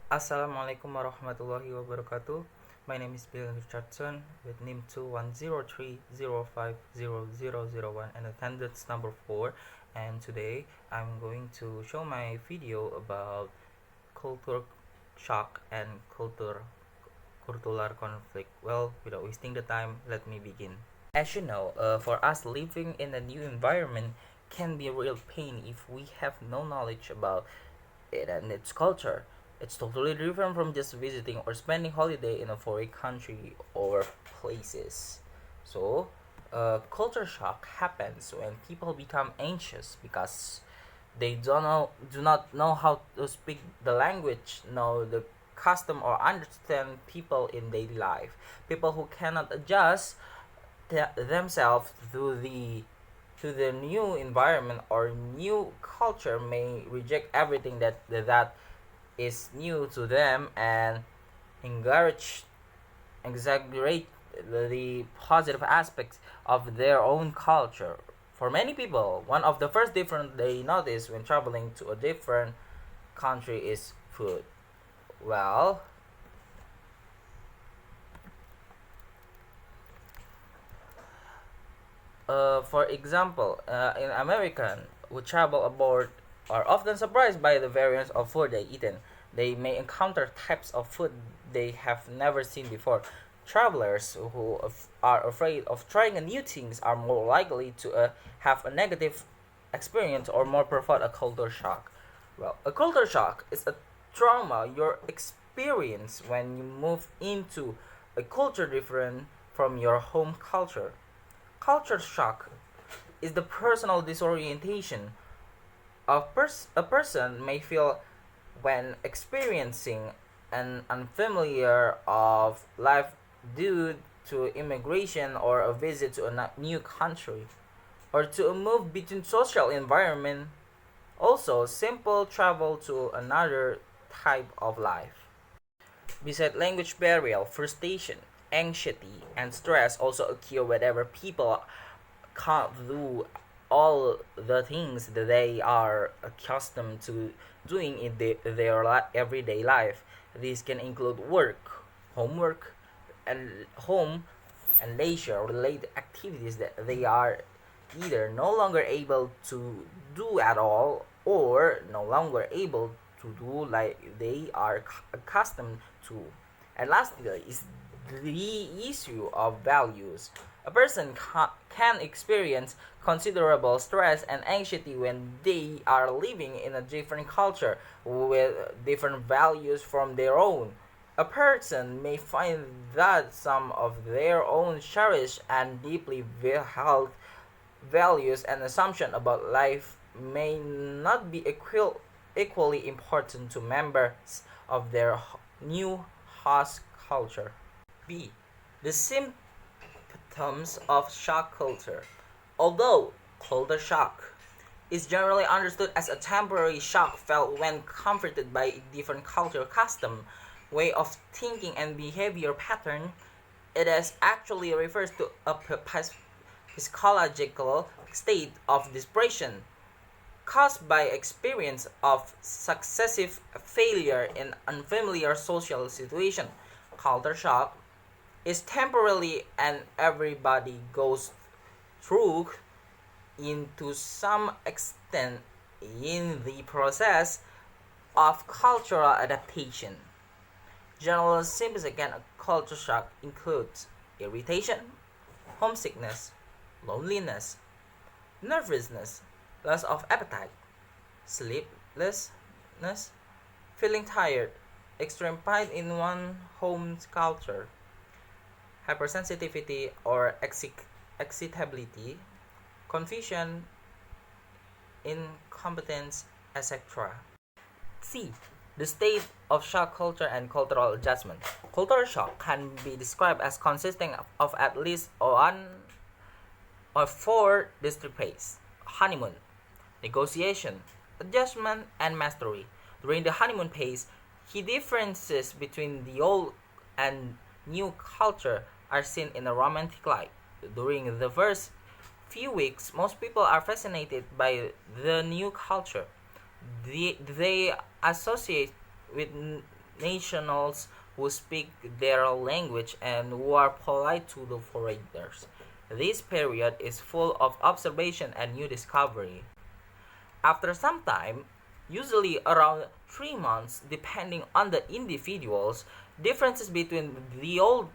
Assalamualaikum warahmatullahi wabarakatuh. My name is Billyon Richardson with NIM 2103050001 and attendance number 4. And today I'm going to show my video about culture shock and cultural conflict. Well, without wasting the time, let me begin. As you know, for us living in a new environment can be a real pain if we have no knowledge about it and its culture. It's totally different from just visiting or spending holiday in a foreign country or places. So, culture shock happens when people become anxious because they do not know how to speak the language, know the custom or understand people in daily life. People who cannot adjust themselves to the new environment or new culture may reject everything that is new to them and encourage exaggerate the positive aspects of their own culture. For many people, one of the first difference they notice when traveling to a different country is food. Well, for example, in American who travel abroad are often surprised by the variance of food they eat. They may encounter types of food they have never seen before. Travelers who are afraid of trying new things are more likely to have a negative experience or more profound a culture shock. Well, a culture shock is a trauma you experience when you move into a culture different from your home culture. Culture shock is the personal disorientation a person may feel when experiencing an unfamiliar of life due to immigration or a visit to a new country or to a move between social environment. Also, simple travel to another type of life. Besides language barrier, frustration, anxiety, and stress also occur whenever people can't do all the things that they are accustomed to doing in their everyday life. These can include work, homework, and home and leisure related activities that they are either no longer able to do at all or no longer able to do like they are accustomed to. And lastly is the issue of values. A person can experience considerable stress and anxiety when they are living in a different culture with different values from their own. A person may find that some of their own cherished and deeply held values and assumptions about life may not be equally important to members of their new host culture. B. The symptoms of shock culture. Although culture shock is generally understood as a temporary shock felt when confronted by a different cultural custom, way of thinking and behavior pattern, it is actually refers to a psychological state of depression caused by experience of successive failure in unfamiliar social situation. Culture shock is temporarily and everybody goes through into some extent in the process of cultural adaptation. General symptoms again of culture shock includes irritation, homesickness, loneliness, nervousness, loss of appetite, sleeplessness, feeling tired, extreme pride in one's home culture, hypersensitivity or excitability, confusion, incompetence, etc. C. The state of shock culture and cultural adjustment. Cultural shock can be described as consisting of at least one or four distinct phases: honeymoon, negotiation, adjustment, and mastery. During the honeymoon phase, key differences between the old and new culture are seen in a romantic light. During the first few weeks, most people are fascinated by the new culture. They associate with nationals who speak their language and who are polite to the foreigners. This period is full of observation and new discovery. After some time, usually around 3 months, depending on the individuals, differences between the old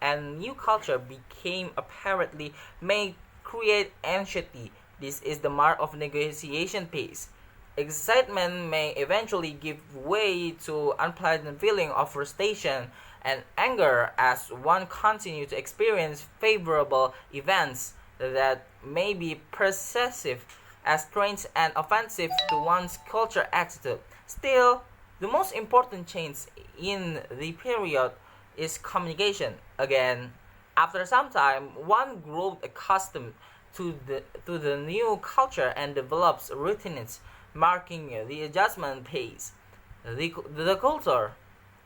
and new culture became apparently may create anxiety. This is the mark of negotiation phase. Excitement may eventually give way to unpleasant feeling of frustration and anger as one continues to experience favorable events that may be perceived as strange and offensive to one's culture attitude. Still, the most important change in the period is communication. Again, after some time, one grows accustomed to the new culture and develops routines, marking the adjustment phase. The culture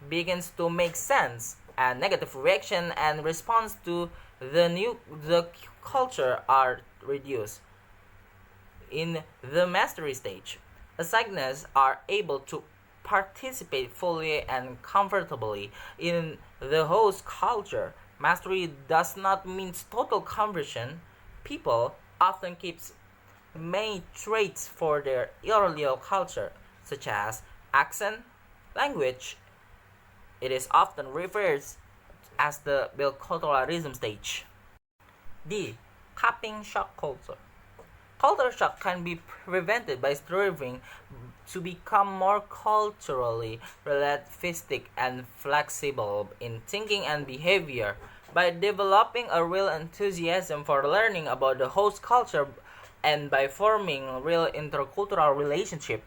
begins to make sense, and negative reaction and response to the culture are reduced. In the mastery stage, assigners are able to participate fully and comfortably in the host culture. Mastery does not mean total conversion. People often keep main traits for their earlier culture, such as accent, language. It is often referred as the biculturalism stage. D. Capping shock culture. Culture shock can be prevented by striving to become more culturally relativistic and flexible in thinking and behavior. By developing a real enthusiasm for learning about the host culture and by forming real intercultural relationships.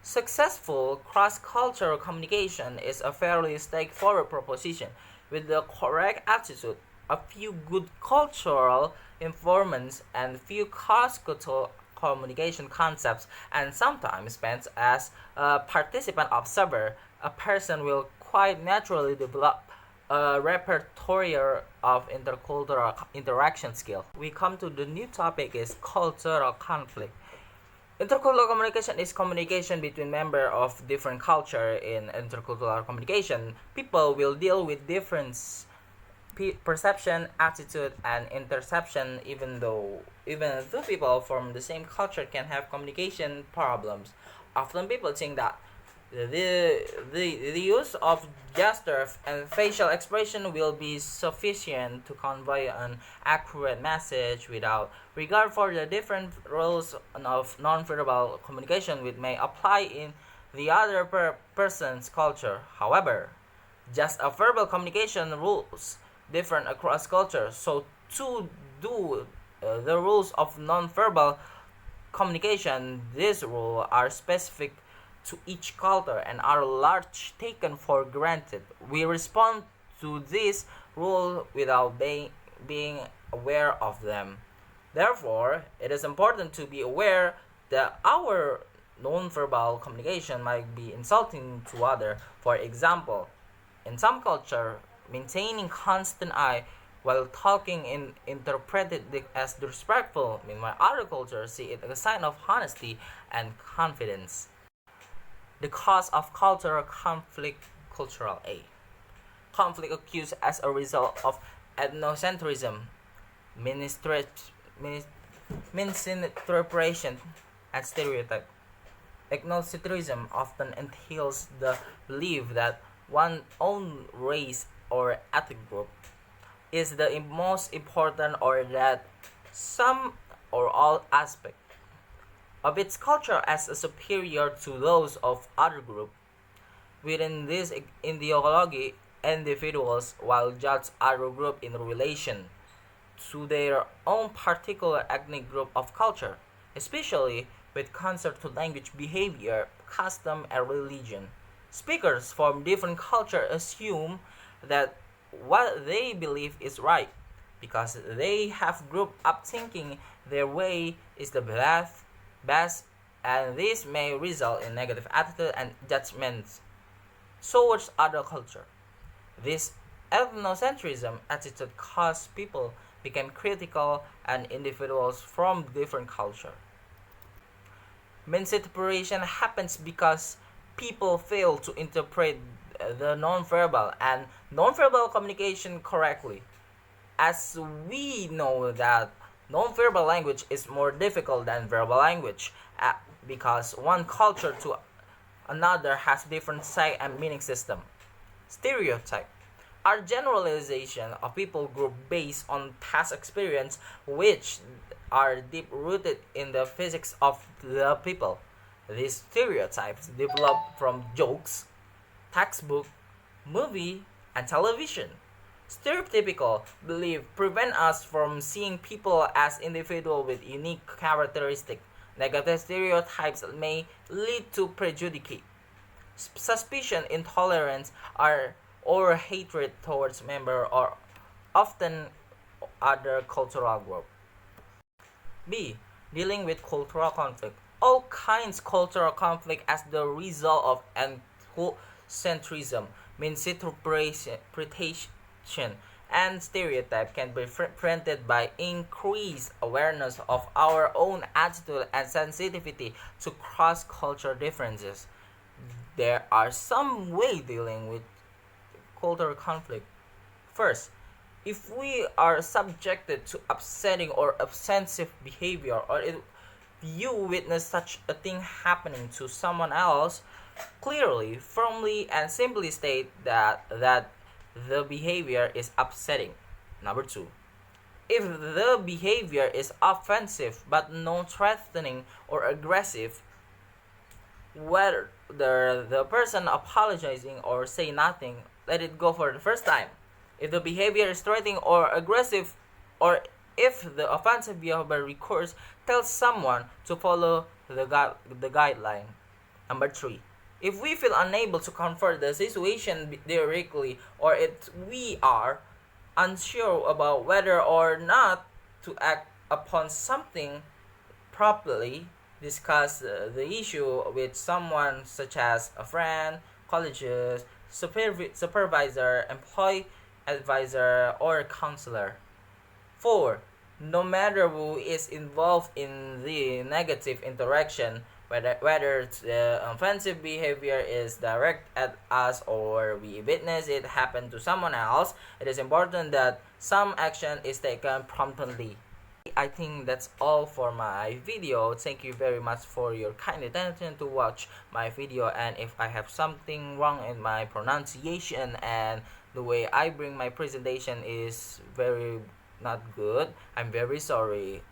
Successful cross-cultural communication is a fairly straightforward proposition. With the correct attitude, a few good cultural informants and few cross-cultural communication concepts, and sometimes spent as a participant observer, a person will quite naturally develop a repertoire of intercultural interaction skill. We come to the new topic is cultural conflict. Intercultural communication is communication between members of different culture. In intercultural communication, people will deal with different perception, attitude, and interception. Even two people from the same culture can have communication problems. Often people think that the use of gestures and facial expression will be sufficient to convey an accurate message without regard for the different rules of nonverbal communication which may apply in the other person's culture. However, just as verbal communication rules different across cultures, so too do the rules of nonverbal communication. These rules are specific to each culture and are largely taken for granted. We respond to this rule without being aware of them. Therefore, it is important to be aware that our nonverbal communication might be insulting to others. For example, in some culture, maintaining constant eye while talking is interpreted as disrespectful. Meanwhile, other cultures see it as a sign of honesty and confidence. The cause of cultural conflict. Cultural A. Conflict occurs as a result of ethnocentrism, misinterpretation, and stereotype. Ethnocentrism often entails the belief that one's own race or ethnic group is the most important, or that some or all aspects of its culture as superior to those of other groups. Within this ideology, individuals will judge other groups in relation to their own particular ethnic group of culture, especially with concern to language, behavior, custom, and religion. Speakers from different cultures assume that what they believe is right because they have grown up thinking their way is the best, and this may result in negative attitude and judgments towards other culture. This ethnocentrism attitude causes people become critical and individuals from different culture. Misinterpretation happens because people fail to interpret the nonverbal and nonverbal communication correctly. As we know that nonverbal language is more difficult than verbal language, because one culture to another has different sight and meaning system. Stereotype are generalization of people group based on past experience which are deep rooted in the physics of the people. These stereotypes develop from jokes, textbook, movie, and television. Stereotypical belief prevent us from seeing people as individuals with unique characteristics. Negative stereotypes may lead to prejudice, suspicion, intolerance, or hatred towards member or often other cultural group. B. Dealing with cultural conflict. All kinds cultural conflict as the result of anthropocentrism, misinterpretation, and stereotype can be prevented by increased awareness of our own attitude and sensitivity to cross-cultural differences. There are some way dealing with cultural conflict. First, if we are subjected to upsetting or offensive behavior, or if you witness such a thing happening to someone else, clearly, firmly, and simply state that the behavior is upsetting. Number two, if the behavior is offensive but not threatening or aggressive, whether the person apologizing or say nothing, let it go for the first time. If the behavior is threatening or aggressive, or if the offensive behavior recurs, tell someone to follow the guideline. Number three, if we feel unable to confront the situation directly, or if we are unsure about whether or not to act upon something properly, discuss the issue with someone such as a friend, colleges, supervisor, employee advisor, or counselor. 4. No matter who is involved in the negative interaction, whether the offensive behavior is direct at us or we witness it happen to someone else, it is important that some action is taken promptly. I think that's all for my video. Thank you very much for your kind attention to watch my video, and if I have something wrong in my pronunciation and the way I bring my presentation is very not good, I'm very sorry.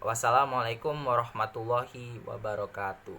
Wassalamualaikum warahmatullahi wabarakatuh.